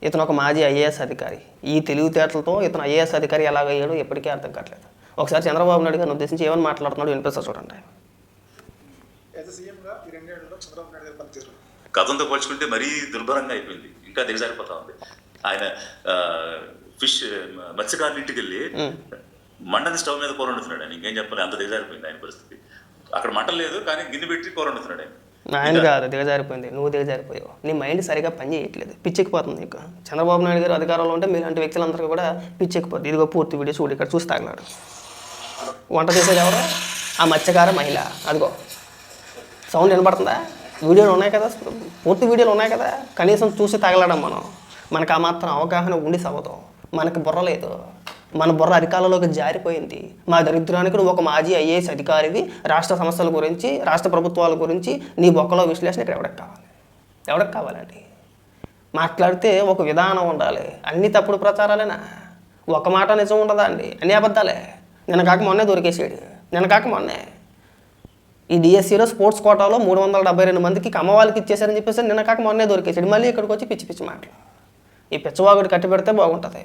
ఇతను ఒక మాజీ ఐఏఎస్ అధికారి. ఈ తెలివితేటలతో ఇతను ఐఏఎస్ అధికారి ఎలాగయ్యాడో ఎప్పటికీ అర్థం కావట్లేదు. ఒకసారి చంద్రబాబు నాయుడు గారిని ఉద్దేశించి ఏమని మాట్లాడుతున్నాడు వినిపిస్తా చూడండి. గతంతో పోల్చుకుంటే మరీ దుర్భరంగా అయిపోయింది, ఇంకా దిగజారిపోతా ఉంది. ఆయన మత్స్యకారుల ఇంటికి వెళ్ళి మండని స్టవ్ మీద కూర వండుతున్నాడు. ఆయన ఇంకేం చెప్పాలి, అంత దిగజారిపోయింది ఆయన పరిస్థితి. అక్కడ మంట లేదు కానీ గిన్నె పెట్టి కూర వండుతున్నాడు ఆయన. ఆయన కాదు దిగజారిపోయింది, నువ్వు దిగజారిపోయావు. నీ మైండ్ సరిగా పని చేయట్లేదు, పిచ్చెక్కిపోతుంది నీకు. చంద్రబాబు నాయుడు గారు అధికారంలో ఉంటే మీలాంటి వ్యక్తులందరికీ కూడా పిచ్చెక్కిపోతుంది. ఇదిగో పూర్తి వీడియో చూడు, ఇక్కడ చూసి తాగలాడు. వంట చేసేది ఎవరు? ఆ మత్స్యకార మహిళ. అదిగో సౌండ్ వినపడుతుందా? వీడియోలు ఉన్నాయి కదా, పూర్తి వీడియోలు ఉన్నాయి కదా, కనీసం చూసి తగలడం. మనకు ఆ మాత్రం అవగాహన ఉండి సవతం. మనకు బుర్ర లేదు, మన బుర్ర అధికారంలోకి జారిపోయింది. మా దరిద్రానికి నువ్వు ఒక మాజీ ఐఏఎస్ అధికారివి, రాష్ట్ర సమస్యల గురించి, రాష్ట్ర ప్రభుత్వాల గురించి నీ బొక్కలో విశ్లేషణ ఇక్కడ ఎవరికి కావాలి? ఎవరికి కావాలండి? మాట్లాడితే ఒక విధానం ఉండాలి. అన్ని తప్పుడు ప్రచారాలేనా? ఒక మాట నిజం ఉండదా అండి? అన్ని అబద్ధాలే. నిన్న కాక మొన్నే దొరికేసాడు. నిన్న కాక మొన్నే ఈ డిఎస్సీలో స్పోర్ట్స్ కోటాలో 372 మందికి కమ్మవాళ్ళకి ఇచ్చేసారని చెప్పేసి నిన్న కాక మొన్నే దొరికేసాడు. మళ్ళీ ఇక్కడికి వచ్చి పిచ్చి పిచ్చి మాటలు. ఈ పిచ్చవాగుడు కట్టి పెడితే బాగుంటుంది.